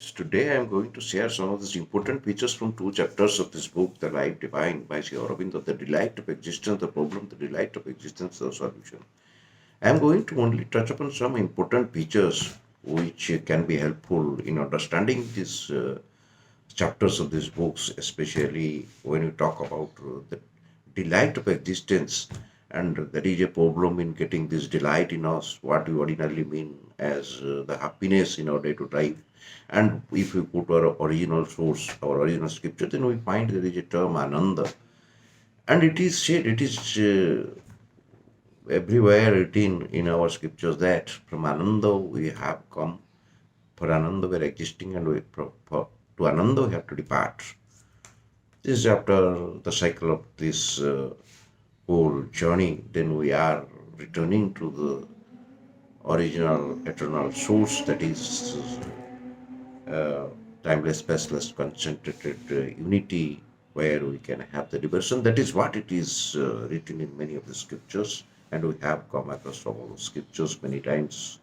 Today, I am going to share some of the important features from two chapters of this book, The Life Divine by Sri Aurobindo, The Delight of Existence, the Problem, the Delight of Existence, the Solution. I am going to only touch upon some important features which can be helpful in understanding these chapters of these books, especially when you talk about the delight of existence. And there is a problem in getting this delight in us, what we ordinarily mean as the happiness in our day to day. And if we put our original source, our original scripture, then we find there is a term ananda. And it is said, it is everywhere written in our scriptures that from ananda we have come, for ananda we are existing, and to ananda we have to depart. This is after the cycle of this whole journey, then we are returning to the original eternal source, that is timeless, spaceless, concentrated unity where we can have the liberation. That is what it is written in many of the scriptures, and we have come across from all the scriptures many times,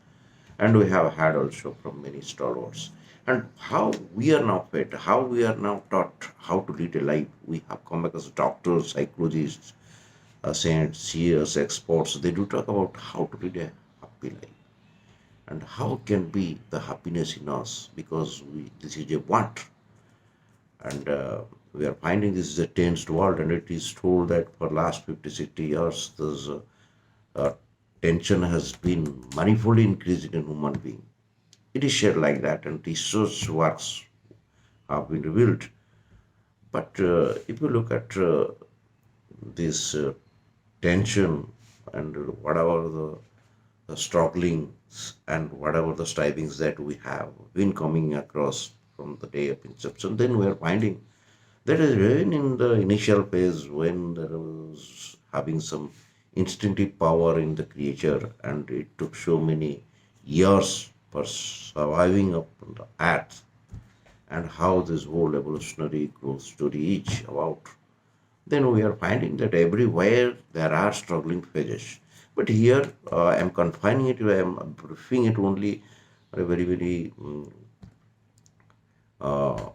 and we have had also from many stalwarts. And how we are now fed, how we are now taught how to lead a life. We have come across doctors, psychologists, saints, seers, experts. They do talk about how to lead a happy life and how can be the happiness in us, because this is a want. And we are finding this is a changed world, and it is told that for last 50, 60 years this tension has been manifoldly increasing in human being. It is shared like that, and research works have been revealed. But if you look at this tension and whatever the strugglings and whatever the strivings that we have been coming across from the day of inception, then we are finding that is when in the initial phase when there was having some instinctive power in the creature, and it took so many years for surviving up on the earth, and how this whole evolutionary growth story is about, then we are finding that everywhere there are struggling phases. But here I am confining it, I am briefing it only a very, very uh,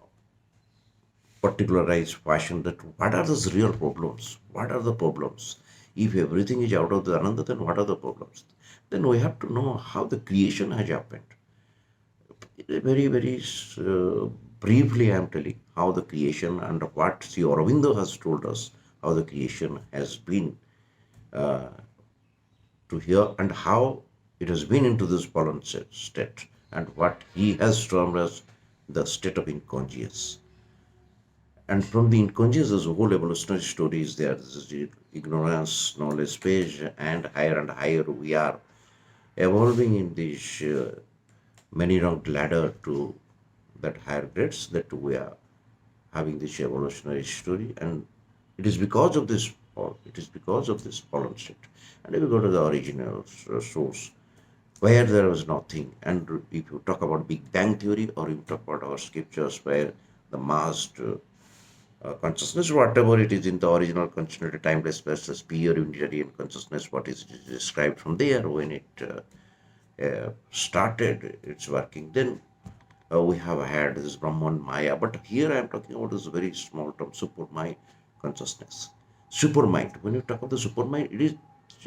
particularized fashion, that what are those real problems? What are the problems? If everything is out of the ananda, then what are the problems? Then we have to know how the creation has happened. Very, very briefly, I am telling how the creation and what Sri Aurobindo has told us, how the creation has been to here, and how it has been into this fallen state, and what he has termed as the state of inconscience. And from the unconscious, there's a whole evolutionary stories there. This is the ignorance, knowledge page, and higher we are evolving in this many runged ladder to that higher grades, that we are having this evolutionary story. And it is because of this it is because of this fallen state. And if you go to the original source where there was nothing, and if you talk about Big Bang theory, or you talk about our scriptures where the masked consciousness, whatever it is in the original concentrated timeless spaceless pure unitary and consciousness, what is described from there when it started its working, then we have had this Brahman Maya. But here I am talking about this very small term, supermind consciousness. Supermind. When you talk of the supermind, it is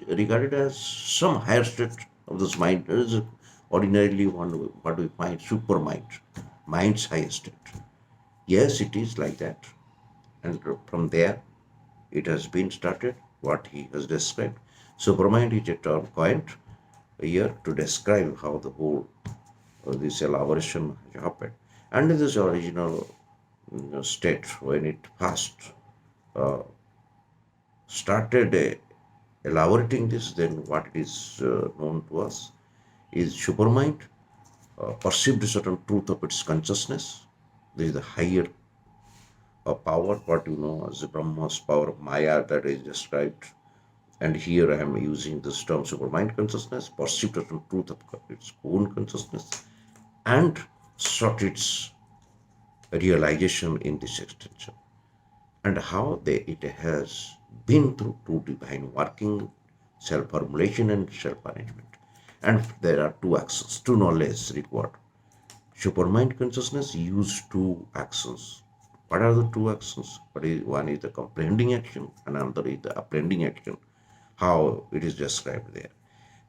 regarded as some higher state of this mind. It is ordinarily one what we find supermind, mind's highest state. Yes, it is like that, and from there it has been started what he has described. Supermind is a term coined here to describe how the whole this elaboration has happened. And in this original state, when it first uh, started elaborating this, then what is known to us is supermind perceived a certain truth of its consciousness. This is the higher power, what you know as the Brahma's power of Maya that is described. And here I am using this term supermind consciousness, perceived a certain truth of its own consciousness, and sought its realization in this extension, and how it has been through two divine working, self-formulation and self-arrangement. And there are two axes, two knowledge required. Supermind consciousness use two actions. What are the two actions? One is the comprehending action and another is the apprehending action. How it is described there.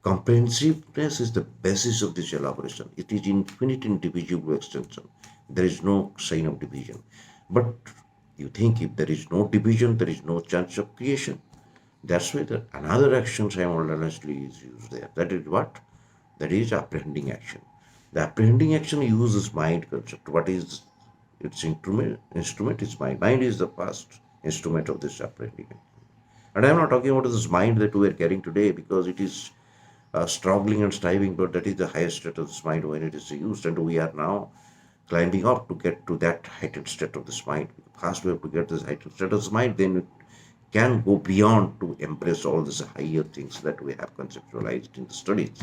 Comprehensiveness is the basis of this elaboration. It is infinite in divisible extension. There is no sign of division. But you think if there is no division, there is no chance of creation. That's why another action simultaneously is used there. That is what? That is apprehending action. The apprehending action uses mind concept. What is its instrument? Instrument is mind. Mind is the first instrument of this apprehending action. And I'm not talking about this mind that we are carrying today because it is struggling and striving, but that is the highest state of this mind when it is used. And we are now climbing up to get to that heightened state of this mind. First, we have to get this heightened state of this mind, then it can go beyond to embrace all these higher things that we have conceptualized in the studies.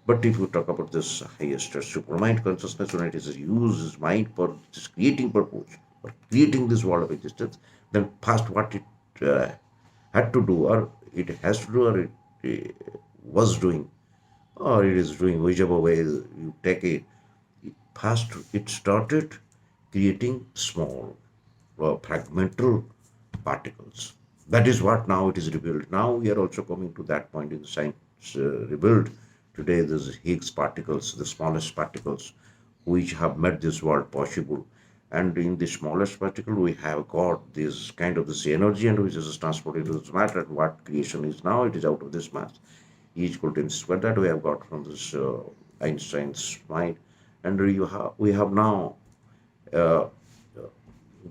But if you talk about this highest supermind consciousness, when it is uses mind for just creating purpose, for creating this world of existence, then past what it had to do, or it has to do, or it was doing, or it is doing, whichever way you take it, past it started creating small fragmental particles. That is what now it is revealed. Now we are also coming to that point in the science revealed today. These Higgs particles, the smallest particles, which have made this world possible. And in the smallest particle, we have got this kind of this energy, and which is transported to this matter. And what creation is now, it is out of this mass. E is equal to mc squared that we have got from this Einstein's mind. And we have now uh,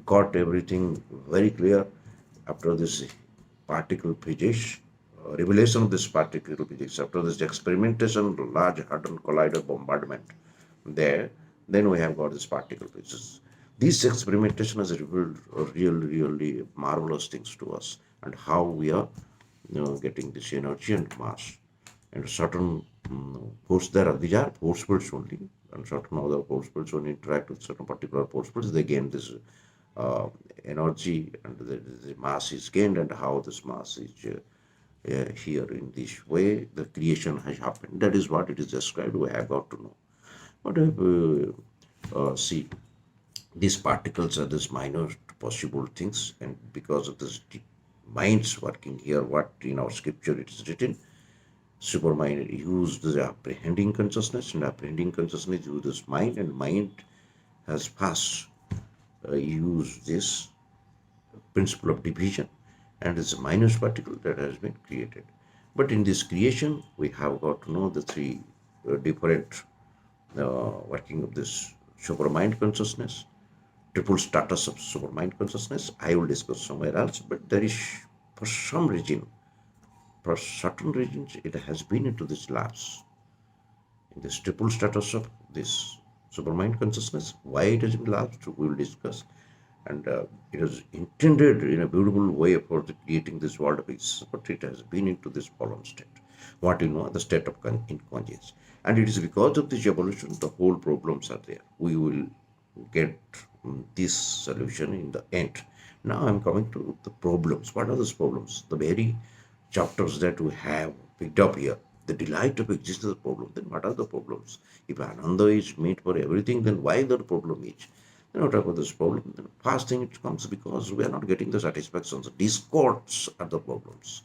got everything very clear after this particle physics, revelation of this particle physics, after this experimentation, large hadron collider bombardment there, then we have got this particle physics. This experimentation has revealed really marvelous things to us, and how we are getting this energy and mass. And certain force there are, these are force fields only, and certain other force fields when interact with certain particular force fields, they gain this uh, energy, and the mass is gained, and how this mass is here in this way the creation has happened. That is what it is described. We have got to know. But see, these particles are these minor possible things, and because of this minds working here, what in our scripture it is written, supermind used the apprehending consciousness, and apprehending consciousness uses mind, and mind has first used this principle of division, and it's a minus particle that has been created. But in this creation, we have got to know the three different working of this supermind consciousness, triple status of supermind consciousness. I will discuss somewhere else, but there is, for some reason, for certain regions, it has been into this lapse in this triple status of this supermind consciousness. Why it has been lapsed, we will discuss. And it was intended in a beautiful way for creating this world of peace, but it has been into this fallen state. What you know, the state of inconscience. And it is because of this evolution, the whole problems are there. We will get this solution in the end. Now I'm coming to the problems. What are those problems? The very chapters that we have picked up here. The delight of existence is a problem. Then what are the problems? If Ananda is meant for everything, then why the problem is? Then what about this problem? The first thing it comes because we are not getting the satisfactions. Discords are the problems.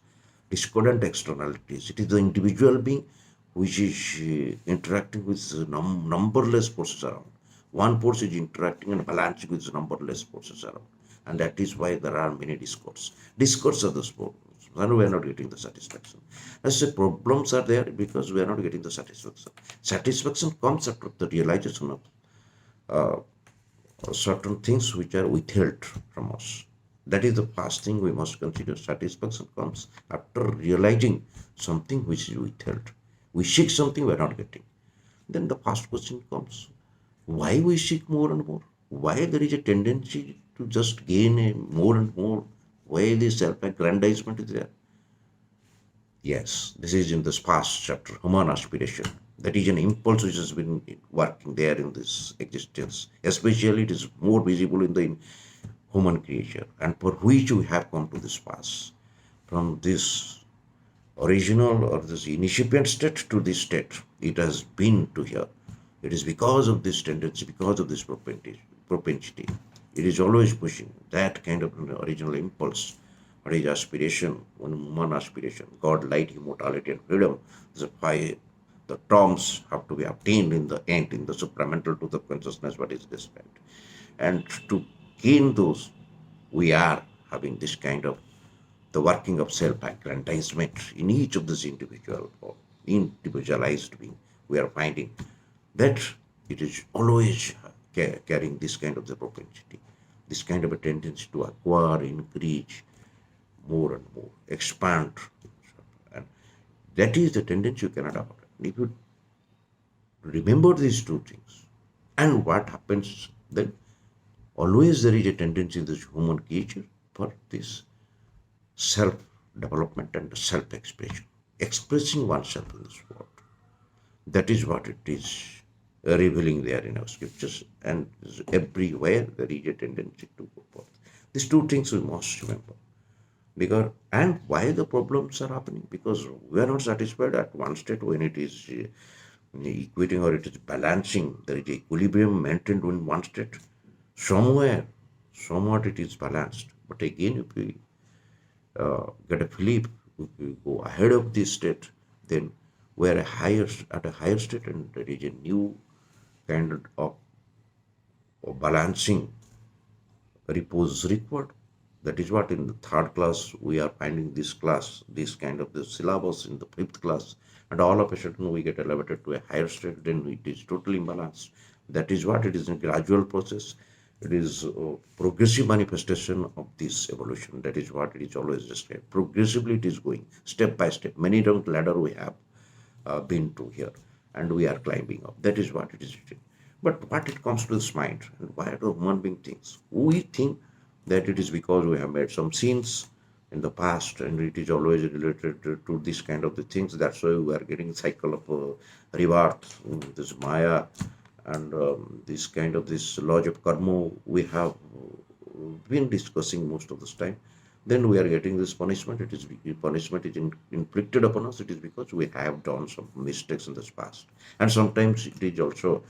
Discordant externalities. It is the individual being which is interacting with numberless forces around. One force is interacting and balancing with numberless forces around. And that is why there are many discords. Discords are those problems. And we are not getting the satisfaction. As the problems are there because we are not getting the satisfaction. Satisfaction comes after the realization of certain things which are withheld from us. That is the first thing we must consider. Satisfaction comes after realizing something which is withheld. We seek something we are not getting. Then the first question comes, why we seek more and more? Why there is a tendency to just gain more and more? Why this self-aggrandizement is there? Yes, this is in this past chapter, human aspiration. That is an impulse which has been working there in this existence. Especially it is more visible in the human creature, and for which we have come to this pass. From this original or this incipient state to this state, it has been to here. It is because of this tendency, because of this propensity. It is always pushing that kind of original impulse. What is aspiration? One human aspiration, God, light, immortality, and freedom. The five, the terms have to be obtained in the end, in the supramental to the consciousness, what is described. And to gain those, we are having this kind of the working of self-aggrandizement in each of this individual or individualized being. We are finding that it is always carrying this kind of the propensity, this kind of a tendency to acquire, increase more and more, expand. And that is the tendency you cannot avoid. If you remember these two things, and what happens then, always there is a tendency in this human creature for this self development and self expression, expressing oneself in this world. That is what it is revealing there in our scriptures, and everywhere there is a tendency to go forth. These two things we must remember. Because and why the problems are happening? Because we are not satisfied at one state when it is equating or it is balancing. There is equilibrium maintained in one state. Somewhere, somewhat it is balanced. But again, if we get a flip, if we go ahead of this state, then we are at a higher state, and there is a new kind of balancing repose required. That is what in the third class we are finding this class, this kind of the syllabus in the fifth class, and all of a sudden we get elevated to a higher state, then it is totally imbalanced. That is what it is, a gradual process. It is a progressive manifestation of this evolution. That is what it is always described. Progressively it is going step by step. Many round ladder we have been to here, and we are climbing up. That is what it is written. But what it comes to this mind, and why do human being thinks? We think that it is because we have made some sins in the past, and it is always related to this kind of the things. That's why we are getting cycle of rebirth, this Maya, and this kind of this lodge of karma we have been discussing most of this time. Then we are getting this punishment. It is punishment is inflicted upon us. It is because we have done some mistakes in this past, and sometimes it is also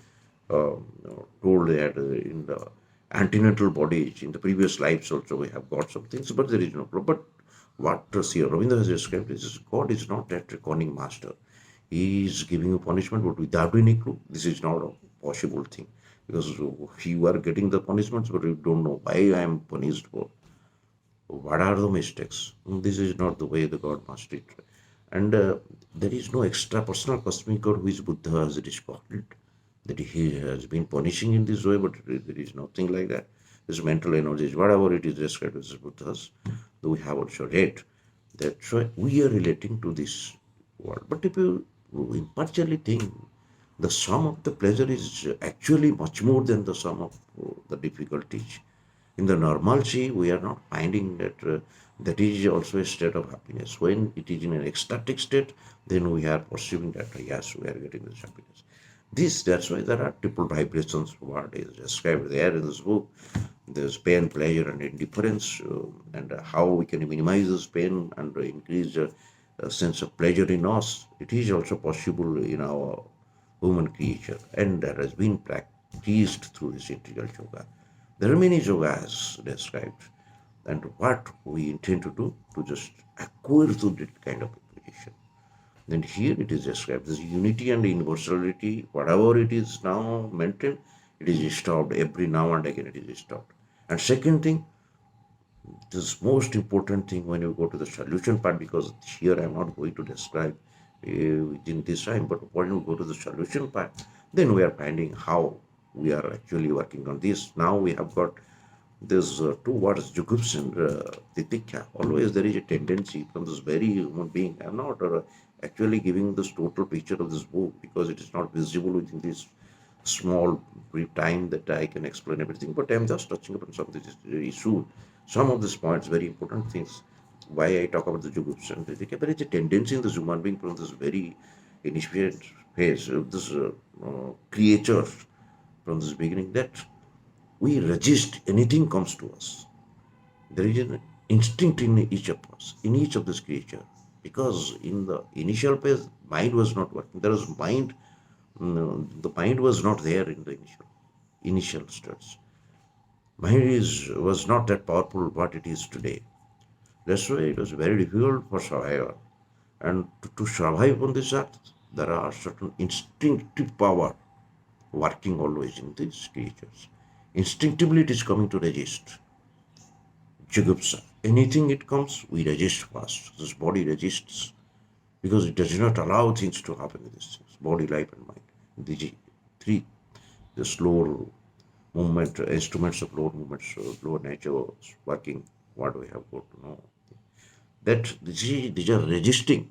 told that in the antenatal bodies, in the previous lives also we have got some things, but there is no problem. But what Sri Ravinda has described is God is not that reckoning master. He is giving you punishment, but without any clue. This is not a possible thing, because you are getting the punishments, but you don't know why I am punished for. What are the mistakes? This is not the way the God must treat. And there is no extra personal cosmic God who is Buddha as it is called it. That he has been punishing in this way, but there is nothing like that. This mental energies, whatever it is described as Buddhas, we have also read. That's why we are relating to this world. But if you impartially think, the sum of the pleasure is actually much more than the sum of the difficulties. In the normalcy, we are not finding that that is also a state of happiness. When it is in an ecstatic state, then we are perceiving that yes, we are getting this happiness. That's why there are triple vibrations. What is described there in this book? There's pain, pleasure, and indifference, and how we can minimize this pain and increase a sense of pleasure in us. It is also possible in our human creature, and that has been practiced through this integral yoga. There are many yogas described, and what we intend to do to just acquire to that kind of position. Then here it is described this unity and universality, whatever it is now maintained, it is stopped every now and again. It is stopped. And second thing, this most important thing when you go to the solution part, because here I'm not going to describe within this time, but when you go to the solution part, then we are finding how we are actually working on this. Now we have got these two words, Jugups and Titikya. Always there is a tendency from this very human being. I'm not actually giving this total picture of this book because it is not visible within this small brief time that I can explain everything. But I'm just touching upon some of this issue, some of these points, very important things. Why I talk about the Jugups and Titikya. There is a tendency in the human being from this very initiate phase of this creature from this beginning that we resist anything comes to us. There is an instinct in each of us, in each of this creature, because in the initial phase mind was not working. There was mind No, the mind was not there in the initial steps. Mind was not that powerful what it is today. That's why it was very difficult for survival. And to survive on this earth, there are certain instinctive power working always in these creatures. Instinctively, it is coming to resist. Jigupsa. Anything it comes, we resist fast. This body resists because it does not allow things to happen in these things. Body, life, and mind. The three, the slow movement, instruments of lower movements, lower nature working. What we have got to know that these are resisting.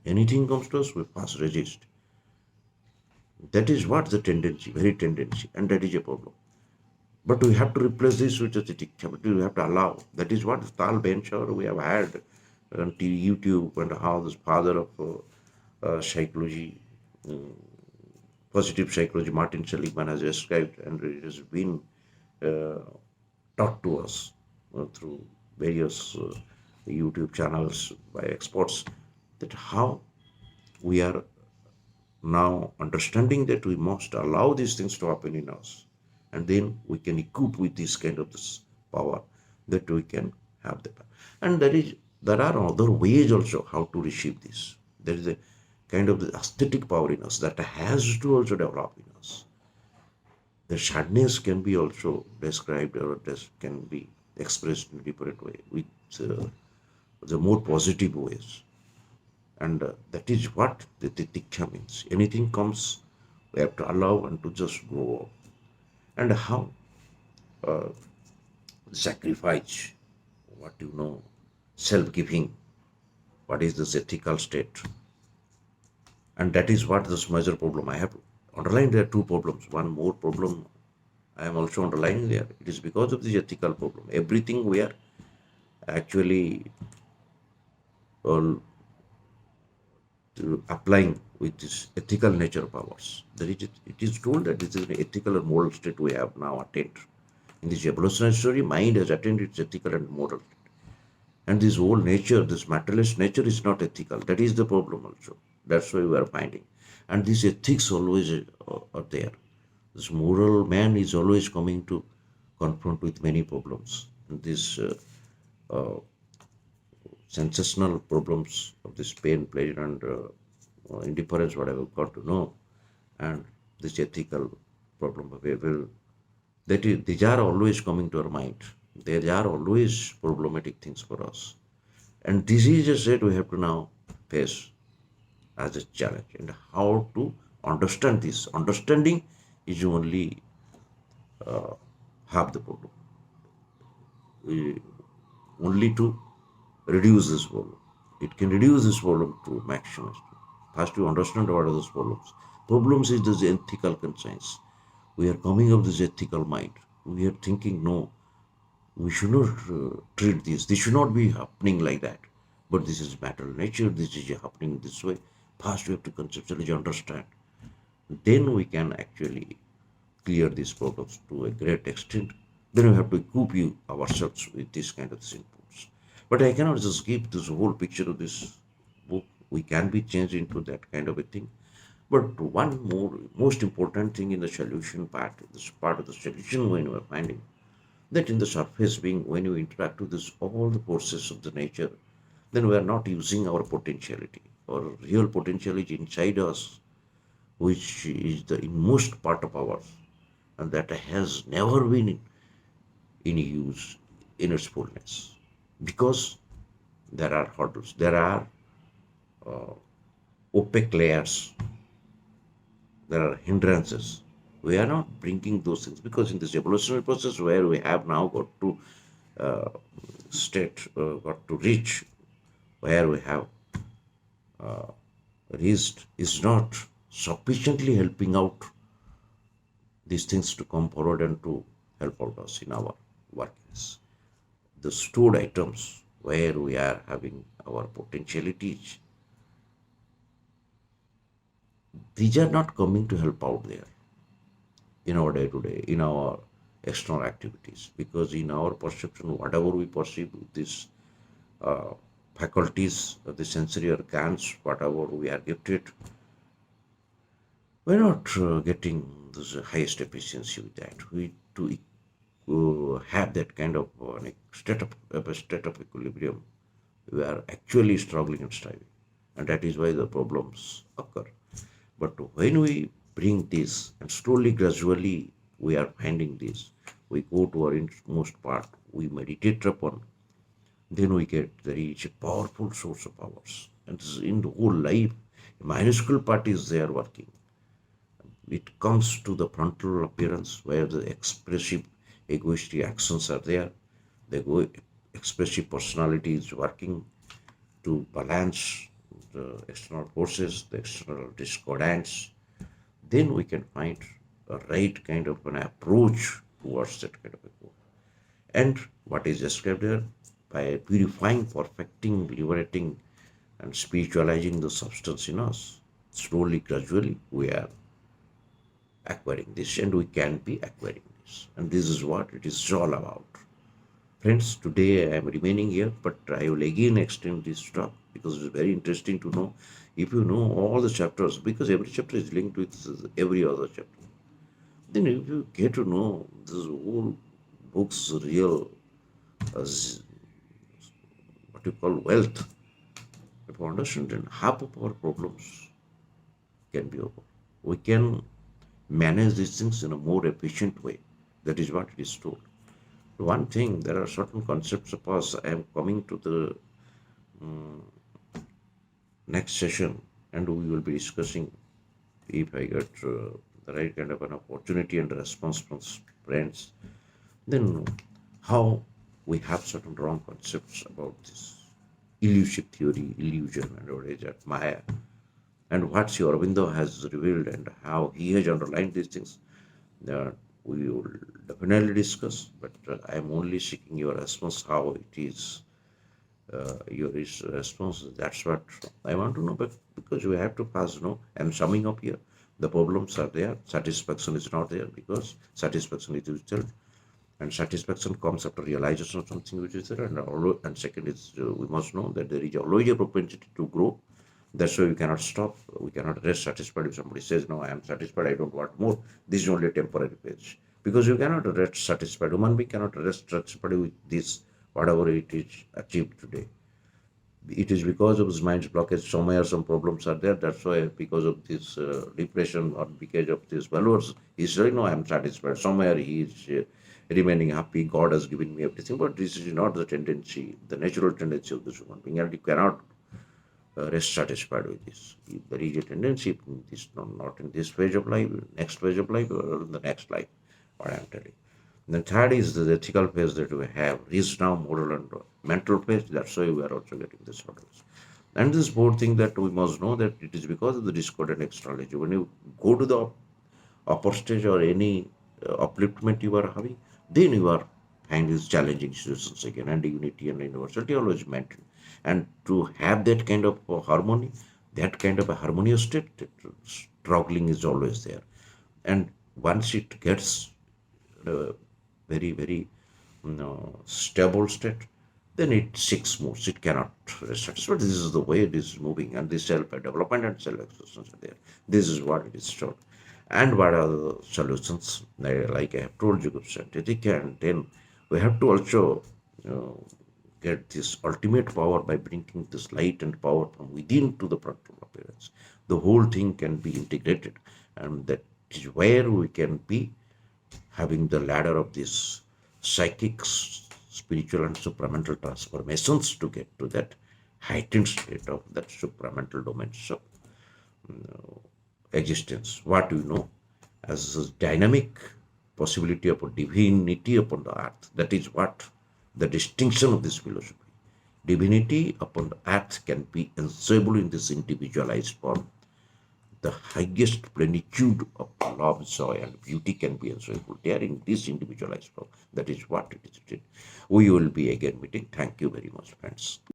Anything comes to us, we fast resist. That is what the tendency, very tendency, and that is a problem. But we have to replace this with aesthetic capital. We have to allow. That is what Tal Benchor we have had on YouTube, and how this father of psychology, positive psychology, Martin Seligman has described, and it has been uh, taught to us through various YouTube channels by experts, that how we are now understanding that we must allow these things to happen in us, and then we can equip with this kind of this power, that we can have the power. And there are other ways also how to receive this. There is a kind of the aesthetic power in us that has to also develop in us. The sadness can be also described, or can be expressed in a different way, with uh, the more positive ways. And that is what the titikya means. Anything comes, we have to allow and to just go. And how sacrifice, what you know, self-giving, what is this ethical state. And that is what this major problem I have underlined. There are two problems. One more problem I am also underlining there. It is because of this ethical problem. Everything we are actually uh, applying with this ethical nature powers. It is told that this is an ethical and moral state we have now attained. In this evolutionary story, mind has attained its ethical and moral. And this whole nature, this materialist nature is not ethical. That is the problem also. That's why we are finding. And these ethics always are there. This moral man is always coming to confront with many problems. And this sensational problems of this pain, pleasure, and indifference, what I have got to know, and this ethical problem of will, these are always coming to our mind. There are always problematic things for us, and this is a set we have to now face as a challenge. And how to understand this? Understanding is only half the problem. We, only to reduce this problem. It can reduce this problem to maximum. First, to understand what are those problems. Problems is this ethical conscience. We are coming up this ethical mind. We are thinking, no, we should not treat this. This should not be happening like that. But this is matter of nature. This is happening this way. First, we have to conceptually understand. Then we can actually clear these problems to a great extent. Then we have to equip you ourselves with this kind of inputs. But I cannot just give this whole picture of this book. We can be changed into that kind of a thing. But one more most important thing in the solution part, this part of the solution when we are finding, that in the surface being, when you interact with this all the forces of the nature, then we are not using our potentiality. Our real potential is inside us, which is the inmost part of ours, and that has never been in use in its fullness, because there are hurdles, there are opaque layers, there are hindrances. We are not bringing those things, because in this evolutionary process where we have now got to uh, got to reach, where we have reached, is not sufficiently helping out these things to come forward and to help out us in our workings. The stored items where we are having our potentialities, these are not coming to help out there in our day to day, in our external activities, because in our perception, whatever we perceive with these uh, faculties, the sensory organs, whatever we are gifted, We're not getting this highest efficiency with that. We to have that kind of state of equilibrium. We are actually struggling and striving, and that is why the problems occur. But when we bring this, and slowly, gradually, we are finding this, we go to our inmost part, we meditate upon, then we get there is a powerful source of ours. And this is in the whole life, a minuscule part is there working. It comes to the frontal appearance where the expressive egoistic actions are there. The expressive personality is working to balance the external forces, the external discordance. Then we can find a right kind of an approach towards that kind of a goal. And what is described here, by purifying, perfecting, liberating, and spiritualizing the substance in us, slowly, gradually, we are acquiring this, and we can be acquiring this. And this is what it is all about. Friends, today I am remaining here, but I will again extend this talk because it's very interesting to know if you know all the chapters, because every chapter is linked with every other chapter. Then if you get to know this whole book's real, what you call wealth, if you understand, then half of our problems can be over. We can manage these things in a more efficient way. That is what it is told. One thing, there are certain concepts of us. I am coming to the next session, and we will be discussing, if I get the right kind of an opportunity and response from friends, then how we have certain wrong concepts about this illusive theory, illusion, and what is that Maya, and what Sri Aurobindo has revealed and how he has underlined these things. We will definitely discuss, but I am only seeking your response how it is your response. That's what I want to know. But because we have to pass, I'm summing up here. The problems are there. Satisfaction is not there because satisfaction is itself, and satisfaction comes after realization of something which is there. And second is we must know that there is always a propensity to grow. That's why we cannot stop. We cannot rest satisfied. If somebody says, "No, I am satisfied. I don't want more," this is only a temporary phase because you cannot rest satisfied. Human being cannot rest satisfied with this whatever it is achieved today. It is because of his mind's blockage. Somewhere some problems are there. That's why, because of this depression or because of these values, he's saying, "No, I'm satisfied." Somewhere he is remaining happy. God has given me everything. But this is not the tendency, the natural tendency of this human being. And you cannot rest satisfied with this. If there is a tendency, in this, not in this phase of life, next phase of life, or in the next life, what I'm telling. The third is the ethical phase that we have reached now, moral and mental phase. That's why we are also getting this orders. And this fourth thing that we must know that it is because of the discordant externality. When you go to the upper stage or any upliftment you are having, then you are find these challenging situations again, and unity and universality always maintained. And to have that kind of harmony, that kind of a harmonious state, struggling is always there. And once it gets uh, very, very stable state, then it seeks moves. It cannot rest. But this is the way it is moving, and the self development and self existence are there. This is what it is taught. And what are the solutions? Like I have told you, scientific, and then we have to also get this ultimate power by bringing this light and power from within to the frontal appearance. The whole thing can be integrated, and that is where we can be having the ladder of these psychic, spiritual, and supramental transformations to get to that heightened state of that supramental domains of existence. What we know as a dynamic possibility of a divinity upon the earth. That is what the distinction of this philosophy. Divinity upon the earth can be enjoyable in this individualized form. The highest plenitude of love, joy, and beauty can be enjoyable there in this individualized form. That is what it is. We will be again meeting. Thank you very much, friends.